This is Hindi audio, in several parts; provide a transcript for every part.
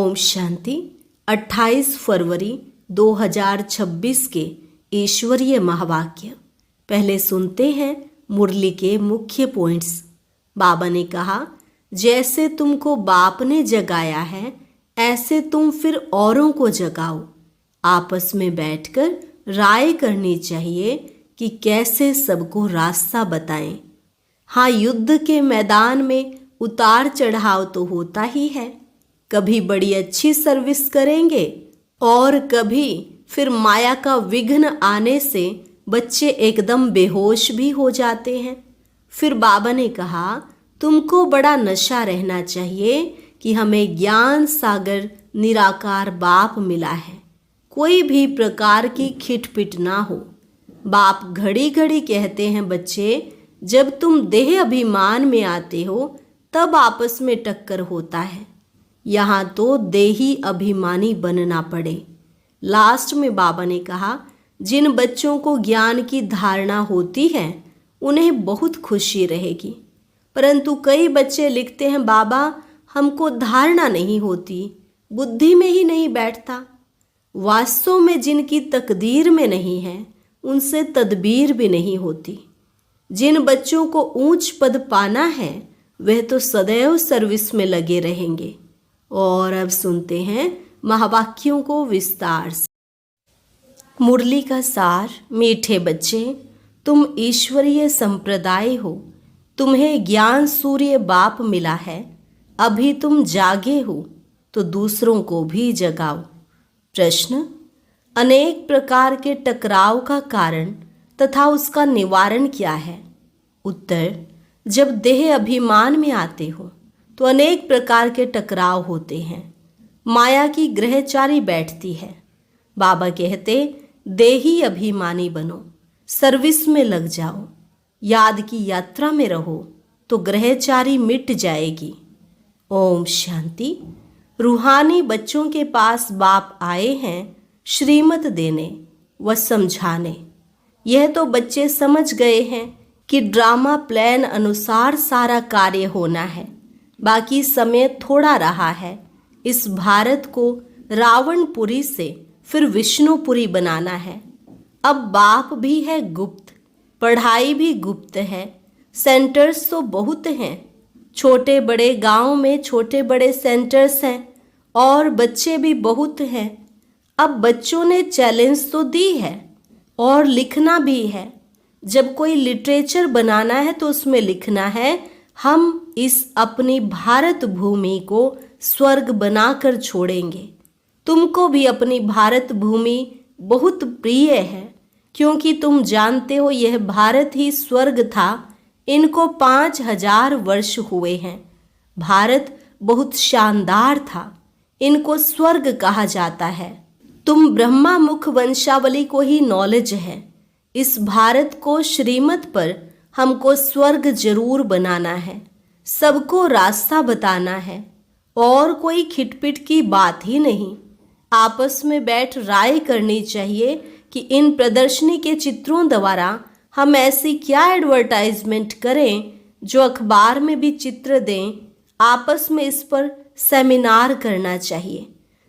ओम शांति। 28 फरवरी 2026 के ईश्वरीय महावाक्य। पहले सुनते हैं मुरली के मुख्य पॉइंट्स। बाबा ने कहा, जैसे तुमको बाप ने जगाया है ऐसे तुम फिर औरों को जगाओ। आपस में बैठकर राय करनी चाहिए कि कैसे सबको रास्ता बताएं। हाँ, युद्ध के मैदान में उतार चढ़ाव तो होता ही है। कभी बड़ी अच्छी सर्विस करेंगे और कभी फिर माया का विघ्न आने से बच्चे एकदम बेहोश भी हो जाते हैं। फिर बाबा ने कहा, तुमको बड़ा नशा रहना चाहिए कि हमें ज्ञान सागर निराकार बाप मिला है। कोई भी प्रकार की खिटपिट ना हो। बाप घड़ी घड़ी कहते हैं, बच्चे जब तुम देह अभिमान में आते हो तब आपस में टक्कर होता है। यहाँ तो देही अभिमानी बनना पड़े। लास्ट में बाबा ने कहा, जिन बच्चों को ज्ञान की धारणा होती है उन्हें बहुत खुशी रहेगी, परंतु कई बच्चे लिखते हैं, बाबा हमको धारणा नहीं होती, बुद्धि में ही नहीं बैठता। वास्तव में जिनकी तकदीर में नहीं है उनसे तदबीर भी नहीं होती। जिन बच्चों को ऊंच पद पाना है वह तो सदैव सर्विस में लगे रहेंगे। और अब सुनते हैं महावाक्यों को विस्तार से। मुरली का सार। मीठे बच्चे, तुम ईश्वरीय संप्रदाय हो। तुम्हें ज्ञान सूर्य बाप मिला है। अभी तुम जागे हो तो दूसरों को भी जगाओ। प्रश्न, अनेक प्रकार के टकराव का कारण तथा उसका निवारण क्या है? उत्तर, जब देह अभिमान में आते हो तो अनेक प्रकार के टकराव होते हैं। माया की ग्रहचारी बैठती है। बाबा कहते, देही अभिमानी बनो, सर्विस में लग जाओ, याद की यात्रा में रहो तो ग्रहचारी मिट जाएगी। ओम शांति। रूहानी बच्चों के पास बाप आए हैं श्रीमत देने व समझाने। यह तो बच्चे समझ गए हैं कि ड्रामा प्लान अनुसार सारा कार्य होना है। बाकी समय थोड़ा रहा है। इस भारत को रावणपुरी से फिर विष्णुपुरी बनाना है। अब बाप भी है गुप्त, पढ़ाई भी गुप्त है। सेंटर्स तो बहुत हैं। छोटे बड़े गांव में छोटे बड़े सेंटर्स हैं और बच्चे भी बहुत हैं। अब बच्चों ने चैलेंज तो दी है और लिखना भी है। जब कोई लिटरेचर बनाना है तो उसमें लिखना है, हम इस अपनी भारत भूमि को स्वर्ग बनाकर छोड़ेंगे। तुमको भी अपनी भारत भूमि बहुत प्रिय है, क्योंकि तुम जानते हो यह भारत ही स्वर्ग था। इनको 5000 वर्ष हुए हैं। भारत बहुत शानदार था। इनको स्वर्ग कहा जाता है। तुम ब्रह्मा मुख वंशावली को ही नॉलेज है। इस भारत को श्रीमत पर हमको स्वर्ग जरूर बनाना है। सबको रास्ता बताना है और कोई खिटपिट की बात ही नहीं। आपस में बैठ राय करनी चाहिए कि इन प्रदर्शनी के चित्रों द्वारा हम ऐसी क्या एडवर्टाइजमेंट करें जो अखबार में भी चित्र दें। आपस में इस पर सेमिनार करना चाहिए।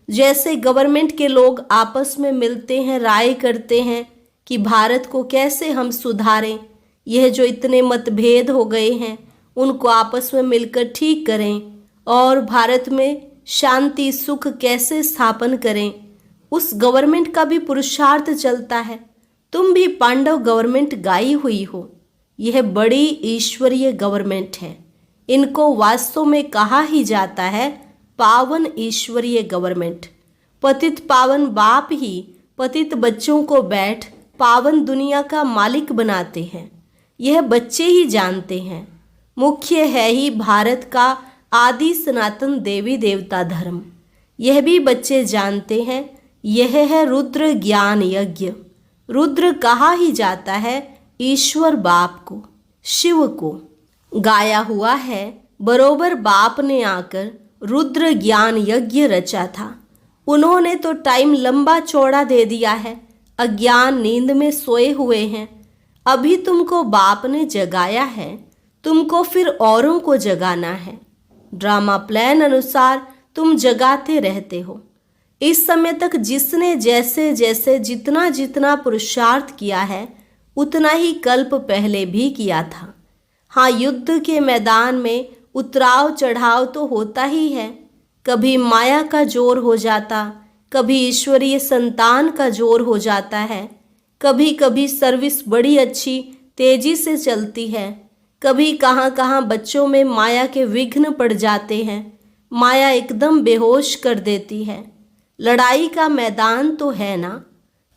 जैसे गवर्नमेंट के लोग आपस में मिलते हैं, राय करते हैं कि भारत को कैसे हम सुधारें। यह जो इतने मतभेद हो गए हैं उनको आपस में मिलकर ठीक करें और भारत में शांति सुख कैसे स्थापन करें, उस गवर्नमेंट का भी पुरुषार्थ चलता है। तुम भी पांडव गवर्नमेंट गाई हुई हो। यह बड़ी ईश्वरीय गवर्नमेंट है। इनको वास्तव में कहा ही जाता है पावन ईश्वरीय गवर्नमेंट। पतित पावन बाप ही पतित बच्चों को बैठ पावन दुनिया का मालिक बनाते हैं। यह बच्चे ही जानते हैं। मुख्य है ही भारत का आदि सनातन देवी देवता धर्म। यह भी बच्चे जानते हैं। यह है रुद्र ज्ञान यज्ञ। रुद्र कहा ही जाता है ईश्वर बाप को, शिव को। गाया हुआ है, बरोबर बाप ने आकर रुद्र ज्ञान यज्ञ रचा था। उन्होंने तो टाइम लंबा चौड़ा दे दिया है। अज्ञान नींद में सोए हुए हैं। अभी तुमको बाप ने जगाया है, तुमको फिर औरों को जगाना है। ड्रामा प्लान अनुसार तुम जगाते रहते हो। इस समय तक जिसने जैसे जैसे जितना जितना पुरुषार्थ किया है उतना ही कल्प पहले भी किया था। हाँ, युद्ध के मैदान में उतराव चढ़ाव तो होता ही है। कभी माया का जोर हो जाता, कभी ईश्वरीय संतान का जोर हो जाता है। कभी कभी सर्विस बड़ी अच्छी तेजी से चलती है, कभी कहाँ कहाँ बच्चों में माया के विघ्न पड़ जाते हैं। माया एकदम बेहोश कर देती है। लड़ाई का मैदान तो है ना।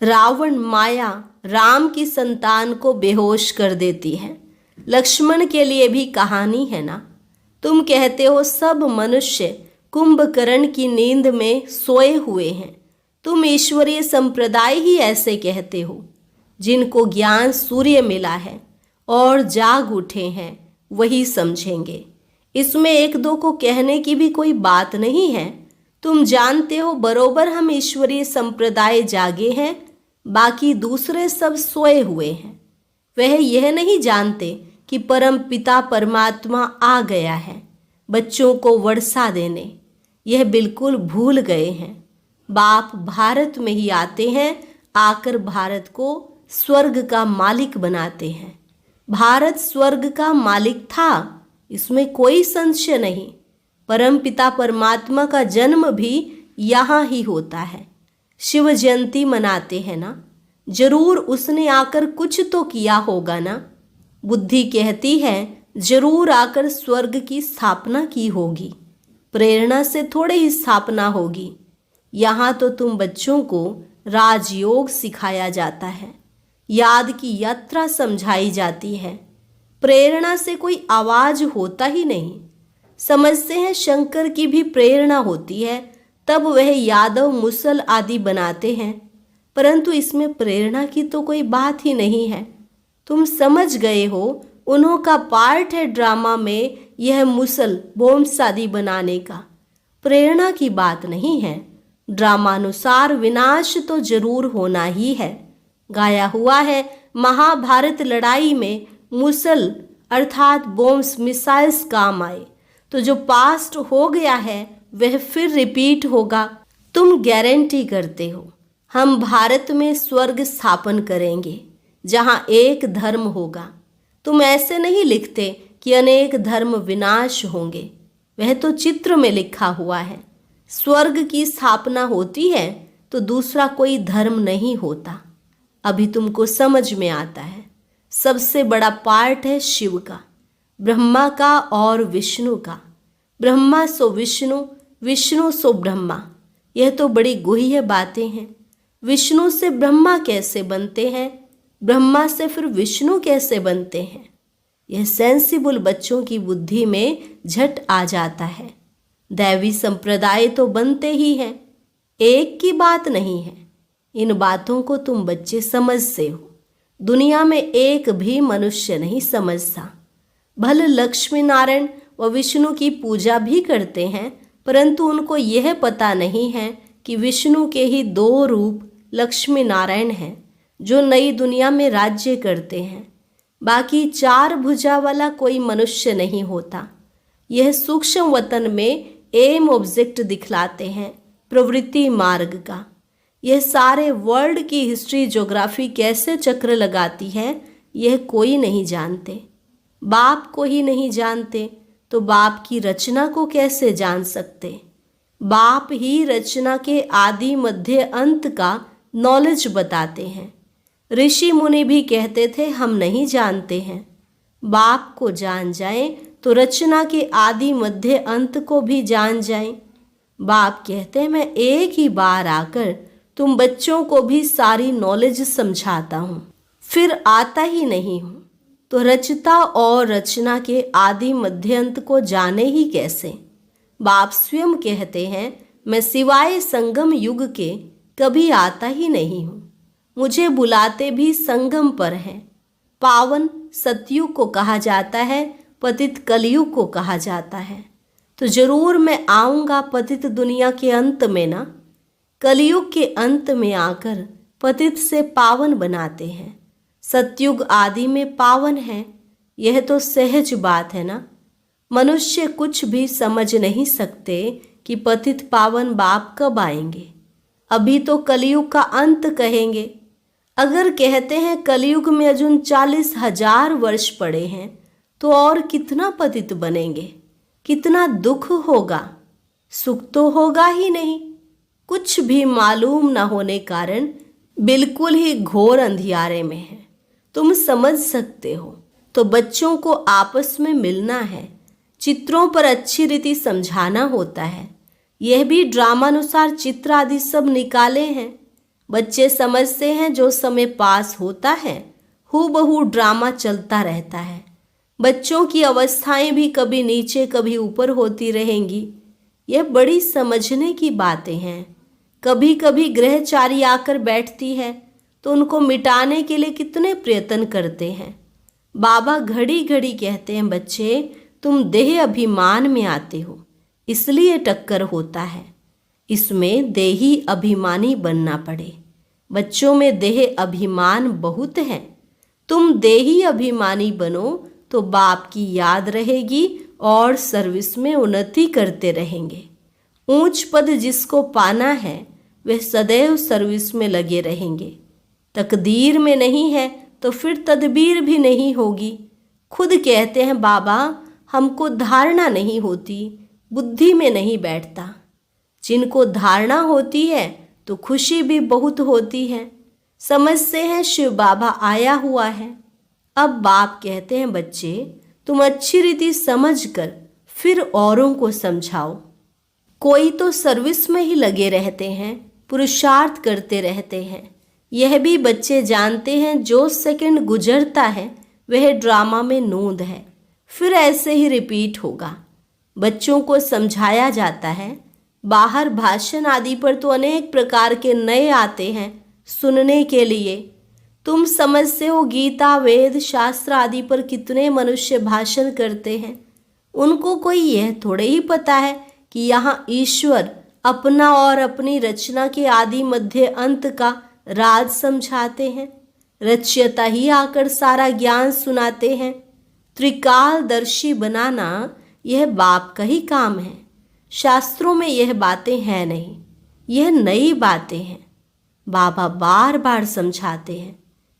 रावण माया राम की संतान को बेहोश कर देती है। लक्ष्मण के लिए भी कहानी है ना। तुम कहते हो सब मनुष्य कुंभकर्ण की नींद में सोए हुए हैं। तुम ईश्वरीय संप्रदाय ही ऐसे कहते हो। जिनको ज्ञान सूर्य मिला है और जाग उठे हैं वही समझेंगे। इसमें एक दो को कहने की भी कोई बात नहीं है। तुम जानते हो बरोबर हम ईश्वरीय संप्रदाय जागे हैं, बाकी दूसरे सब सोए हुए हैं। वह यह नहीं जानते कि परम पिता परमात्मा आ गया है बच्चों को वर्षा देने। यह बिल्कुल भूल गए हैं। बाप भारत में ही आते हैं, आकर भारत को स्वर्ग का मालिक बनाते हैं। भारत स्वर्ग का मालिक था, इसमें कोई संशय नहीं। परम पिता परमात्मा का जन्म भी यहाँ ही होता है। शिव जयंती मनाते हैं ना, जरूर उसने आकर कुछ तो किया होगा ना। बुद्धि कहती है जरूर आकर स्वर्ग की स्थापना की होगी। प्रेरणा से थोड़े ही स्थापना होगी। यहाँ तो तुम बच्चों को राजयोग सिखाया जाता है, याद की यात्रा समझाई जाती है। प्रेरणा से कोई आवाज होता ही नहीं। समझते हैं शंकर की भी प्रेरणा होती है, तब वह यादव मुसल आदि बनाते हैं, परंतु इसमें प्रेरणा की तो कोई बात ही नहीं है। तुम समझ गए हो, उन्हों का पार्ट है ड्रामा में यह मुसल बोम्स आदि बनाने का। प्रेरणा की बात नहीं है। ड्रामानुसार विनाश तो जरूर होना ही है। गाया हुआ है महाभारत लड़ाई में मुसल अर्थात बोम्स मिसाइल्स काम आए, तो जो पास्ट हो गया है वह फिर रिपीट होगा। तुम गारंटी करते हो हम भारत में स्वर्ग स्थापन करेंगे जहां एक धर्म होगा। तुम ऐसे नहीं लिखते कि अनेक धर्म विनाश होंगे, वह तो चित्र में लिखा हुआ है। स्वर्ग की स्थापना होती है तो दूसरा कोई धर्म नहीं होता। अभी तुमको समझ में आता है। सबसे बड़ा पार्ट है शिव का, ब्रह्मा का और विष्णु का। ब्रह्मा सो विष्णु, विष्णु सो ब्रह्मा। यह तो बड़ी गुह्य बातें हैं। विष्णु से ब्रह्मा कैसे बनते हैं, ब्रह्मा से फिर विष्णु कैसे बनते हैं, यह सेंसिबल बच्चों की बुद्धि में झट आ जाता है। दैवी संप्रदाय तो बनते ही हैं, एक की बात नहीं है। इन बातों को तुम बच्चे समझते हो। दुनिया में एक भी मनुष्य नहीं समझता। भले लक्ष्मी नारायण व विष्णु की पूजा भी करते हैं, परंतु उनको यह पता नहीं है कि विष्णु के ही दो रूप लक्ष्मी नारायण हैं जो नई दुनिया में राज्य करते हैं। बाकी चार भुजा वाला कोई मनुष्य नहीं होता। यह सूक्ष्म वतन में एम ऑब्जेक्ट दिखलाते हैं प्रवृत्ति मार्ग का। यह सारे वर्ल्ड की हिस्ट्री ज्योग्राफी कैसे चक्र लगाती है यह कोई नहीं जानते। बाप को ही नहीं जानते तो बाप की रचना को कैसे जान सकते। बाप ही रचना के आदि मध्य अंत का नॉलेज बताते हैं। ऋषि मुनि भी कहते थे हम नहीं जानते हैं। बाप को जान जाएं तो रचना के आदि मध्य अंत को भी जान जाएं। बाप कहते हैं मैं एक ही बार आकर तुम बच्चों को भी सारी नॉलेज समझाता हूँ, फिर आता ही नहीं हूँ तो रचता और रचना के आदि मध्य अंत को जाने ही कैसे। बाप स्वयं कहते हैं मैं सिवाय संगम युग के कभी आता ही नहीं हूँ। मुझे बुलाते भी संगम पर हैं। पावन सतयुग को कहा जाता है, पतित कलयुग को कहा जाता है। तो जरूर मैं आऊँगा पतित दुनिया के अंत में ना। कलयुग के अंत में आकर पतित से पावन बनाते हैं। सतयुग आदि में पावन है, यह तो सहज बात है ना। मनुष्य कुछ भी समझ नहीं सकते कि पतित पावन बाप कब आएंगे। अभी तो कलयुग का अंत कहेंगे। अगर कहते हैं कलयुग में अजून 40,000 वर्ष पड़े हैं तो और कितना पतित बनेंगे, कितना दुख होगा। सुख तो होगा ही नहीं। कुछ भी मालूम न होने कारण बिल्कुल ही घोर अंधियारे में है। तुम समझ सकते हो। तो बच्चों को आपस में मिलना है, चित्रों पर अच्छी रीति समझाना होता है। यह भी ड्रामानुसार चित्र आदि सब निकाले हैं। बच्चे समझते हैं जो समय पास होता है हूबहू ड्रामा चलता रहता है। बच्चों की अवस्थाएं भी कभी नीचे कभी ऊपर होती रहेंगी। यह बड़ी समझने की बातें हैं। कभी कभी ग्रहचारी आकर बैठती है तो उनको मिटाने के लिए कितने प्रयत्न करते हैं। बाबा घड़ी घड़ी कहते हैं, बच्चे तुम देह अभिमान में आते हो इसलिए टक्कर होता है। इसमें देही अभिमानी बनना पड़े। बच्चों में देह अभिमान बहुत है। तुम देही अभिमानी बनो तो बाप की याद रहेगी और सर्विस में उन्नति करते रहेंगे। ऊंच पद जिसको पाना है वह सदैव सर्विस में लगे रहेंगे। तकदीर में नहीं है तो फिर तदबीर भी नहीं होगी। खुद कहते हैं बाबा हमको धारणा नहीं होती, बुद्धि में नहीं बैठता। जिनको धारणा होती है तो खुशी भी बहुत होती है। समझते हैं शिव बाबा आया हुआ है। अब बाप कहते हैं, बच्चे तुम अच्छी रीति समझ कर फिर औरों को समझाओ। कोई तो सर्विस में ही लगे रहते हैं, पुरुषार्थ करते रहते हैं। यह भी बच्चे जानते हैं जो सेकंड गुजरता है वह ड्रामा में नोंद है, फिर ऐसे ही रिपीट होगा। बच्चों को समझाया जाता है। बाहर भाषण आदि पर तो अनेक प्रकार के नए आते हैं सुनने के लिए। तुम समझते हो गीता वेद शास्त्र आदि पर कितने मनुष्य भाषण करते हैं। उनको कोई यह थोड़े ही पता है कि यहाँ ईश्वर अपना और अपनी रचना के आदि मध्य अंत का राज समझाते हैं। रचयिता ही आकर सारा ज्ञान सुनाते हैं। त्रिकालदर्शी बनाना यह बाप का ही काम है। शास्त्रों में यह बातें हैं नहीं, यह नई बातें हैं। बाबा बार बार समझाते हैं।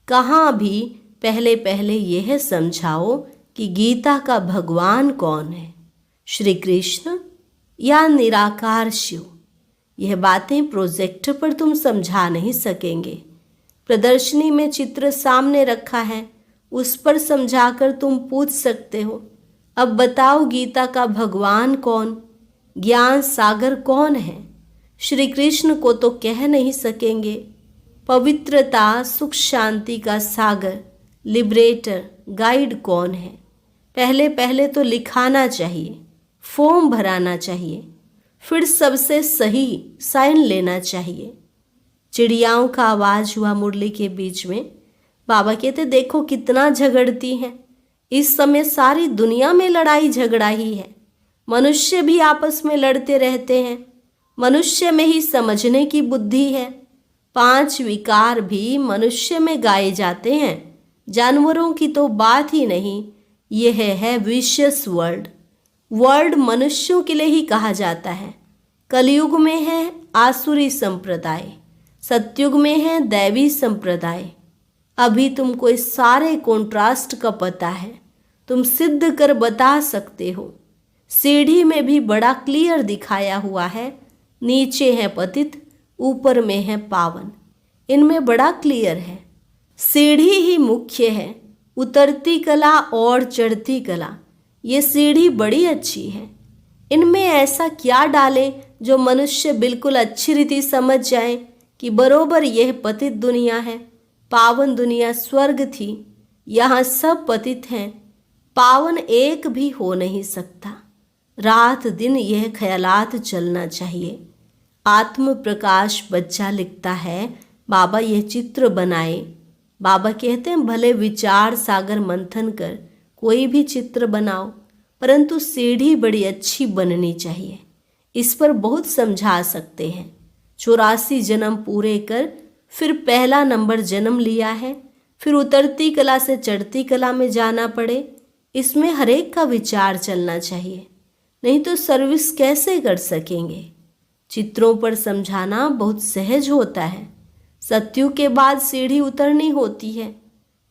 कहाँ भी पहले पहले यह समझाओ कि गीता का भगवान कौन है, श्री कृष्ण या निराकार शिव। यह बातें प्रोजेक्टर पर तुम समझा नहीं सकेंगे। प्रदर्शनी में चित्र सामने रखा है, उस पर समझाकर तुम पूछ सकते हो, अब बताओ गीता का भगवान कौन, ज्ञान सागर कौन है। श्री कृष्ण को तो कह नहीं सकेंगे। पवित्रता सुख शांति का सागर लिबरेटर गाइड कौन है। पहले पहले तो लिखाना चाहिए, फॉर्म भराना चाहिए, फिर सबसे सही साइन लेना चाहिए। चिड़ियाओं का आवाज हुआ मुरली के बीच में। बाबा कहते देखो कितना झगड़ती हैं। इस समय सारी दुनिया में लड़ाई झगड़ा ही है। मनुष्य भी आपस में लड़ते रहते हैं। मनुष्य में ही समझने की बुद्धि है। 5 विकार भी मनुष्य में गाए जाते हैं। जानवरों की तो बात ही नहीं। यह है विशियस वर्ल्ड। वर्ल्ड मनुष्यों के लिए ही कहा जाता है। कलयुग में है आसुरी संप्रदाय, सतयुग में है दैवी संप्रदाय। अभी तुमको इस सारे कॉन्ट्रास्ट का पता है। तुम सिद्ध कर बता सकते हो। सीढ़ी में भी बड़ा क्लियर दिखाया हुआ है, नीचे है पतित, ऊपर में है पावन। इनमें बड़ा क्लियर है। सीढ़ी ही मुख्य है, उतरती कला और चढ़ती कला। ये सीढ़ी बड़ी अच्छी है। इनमें ऐसा क्या डालें जो मनुष्य बिल्कुल अच्छी रीति समझ जाए कि बरोबर यह पतित दुनिया है, पावन दुनिया स्वर्ग थी। यहाँ सब पतित हैं, पावन एक भी हो नहीं सकता। रात दिन यह ख्यालात चलना चाहिए। आत्म प्रकाश बच्चा लिखता है, बाबा यह चित्र बनाए। बाबा कहते हैं भले विचार सागर मंथन कर कोई भी चित्र बनाओ, परंतु सीढ़ी बड़ी अच्छी बननी चाहिए। इस पर बहुत समझा सकते हैं। 84 जन्म पूरे कर फिर पहला नंबर जन्म लिया है, फिर उतरती कला से चढ़ती कला में जाना पड़े। इसमें हरेक का विचार चलना चाहिए। नहीं तो सर्विस कैसे कर सकेंगे। चित्रों पर समझाना बहुत सहज होता है, सत्युग के बाद सीढ़ी उतरनी होती है।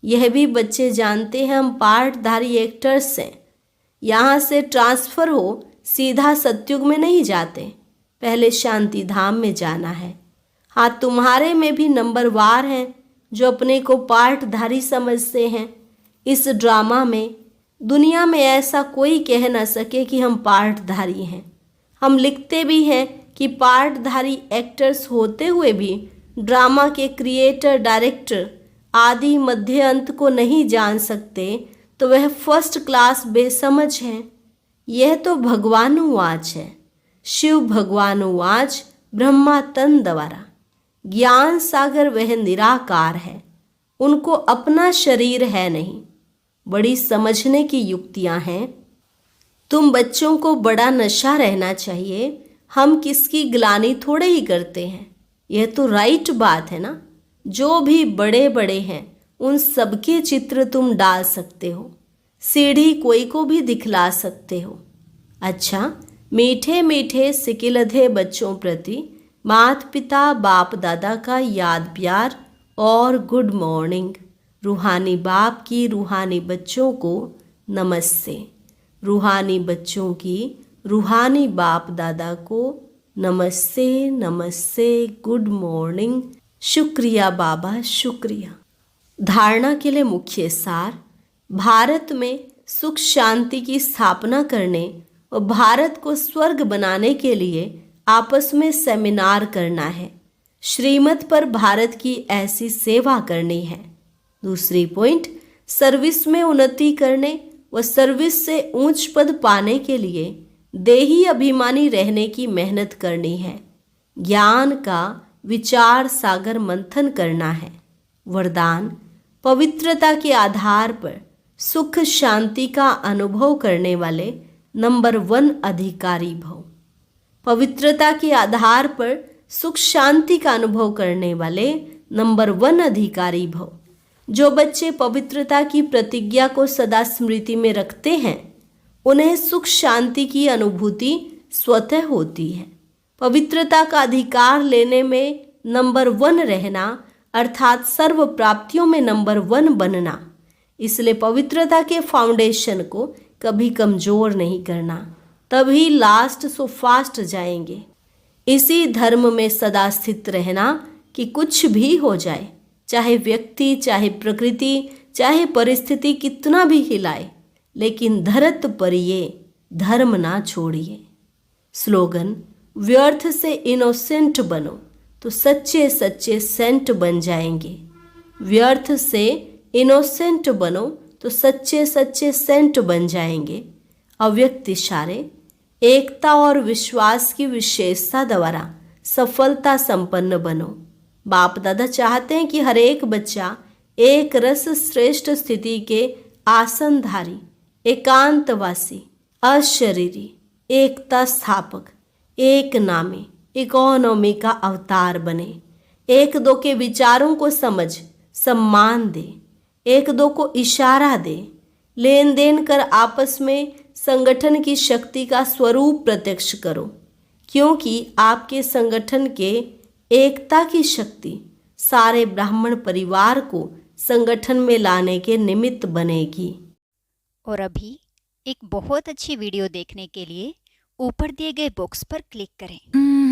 यह भी बच्चे जानते हैं हम पार्टधारी एक्टर्स हैं। यहाँ से ट्रांसफ़र हो सीधा सत्युग में नहीं जाते, पहले शांति धाम में जाना है। हाँ, तुम्हारे में भी नंबरवार हैं जो अपने को पार्टधारी समझते हैं। इस ड्रामा में दुनिया में ऐसा कोई कह न सके कि हम पार्टधारी हैं। हम लिखते भी हैं कि पार्टधारी एक्टर्स होते हुए भी ड्रामा के क्रिएटर डायरेक्टर आदि मध्य अंत को नहीं जान सकते तो वह फर्स्ट क्लास बेसमझ हैं। यह तो भगवानुवाच है। शिव भगवानुवाच ब्रह्मा तन द्वारा। ज्ञान सागर वह निराकार है, उनको अपना शरीर है नहीं। बड़ी समझने की युक्तियां हैं। तुम बच्चों को बड़ा नशा रहना चाहिए, हम किसकी ग्लानि थोड़े ही करते हैं। यह तो राइट बात है ना। जो भी बड़े बड़े हैं उन सबके चित्र तुम डाल सकते हो, सीढ़ी कोई को भी दिखला सकते हो। अच्छा, मीठे मीठे सिकिलधे बच्चों प्रति माता पिता बाप दादा का याद प्यार और गुड मॉर्निंग। रूहानी बाप की रूहानी बच्चों को नमस्ते। रूहानी बच्चों की रूहानी बाप दादा को नमस्ते नमस्ते, गुड मॉर्निंग। शुक्रिया बाबा, शुक्रिया। धारणा के लिए मुख्य सार। भारत में सुख शांति की स्थापना करने और भारत को स्वर्ग बनाने के लिए आपस में सेमिनार करना है। श्रीमत पर भारत की ऐसी सेवा करनी है। दूसरी पॉइंट, सर्विस में उन्नति करने व सर्विस से ऊंच पद पाने के लिए देही अभिमानी रहने की मेहनत करनी है। ज्ञान का विचार सागर मंथन करना है। वरदान, पवित्रता के आधार पर सुख शांति का अनुभव करने वाले नंबर 1 अधिकारी भव। पवित्रता के आधार पर सुख शांति का अनुभव करने वाले नंबर 1 अधिकारी भव। जो बच्चे पवित्रता की प्रतिज्ञा को सदा स्मृति में रखते हैं उन्हें सुख शांति की अनुभूति स्वतः होती है। पवित्रता का अधिकार लेने में नंबर 1 रहना अर्थात सर्व प्राप्तियों में नंबर 1 बनना। इसलिए पवित्रता के फाउंडेशन को कभी कमजोर नहीं करना, तभी लास्ट सो फास्ट जाएंगे। इसी धर्म में सदा स्थित रहना कि कुछ भी हो जाए, चाहे व्यक्ति, चाहे प्रकृति, चाहे परिस्थिति कितना भी हिलाए, लेकिन धरत परिये धर्म ना छोड़िए। स्लोगन, व्यर्थ से इनोसेंट बनो तो सच्चे सच्चे सेंट बन जाएंगे। व्यर्थ से इनोसेंट बनो तो सच्चे सच्चे सेंट बन जाएंगे। अव्यक्त इशारे, एकता और विश्वास की विशेषता द्वारा सफलता संपन्न बनो। बाप दादा चाहते हैं कि हर एक बच्चा एक रस श्रेष्ठ स्थिति के आसनधारी, एकांतवासी, अशरीरी, एकता स्थापक, एक नामी, इकोनॉमी का अवतार बने। एक दो के विचारों को समझ सम्मान दे, एक दो को इशारा दे, लेन देन कर आपस में संगठन की शक्ति का स्वरूप प्रत्यक्ष करो, क्योंकि आपके संगठन के एकता की शक्ति सारे ब्राह्मण परिवार को संगठन में लाने के निमित्त बनेगी। और अभी एक बहुत अच्छी वीडियो देखने के लिए ऊपर दिए गए बॉक्स पर क्लिक करें।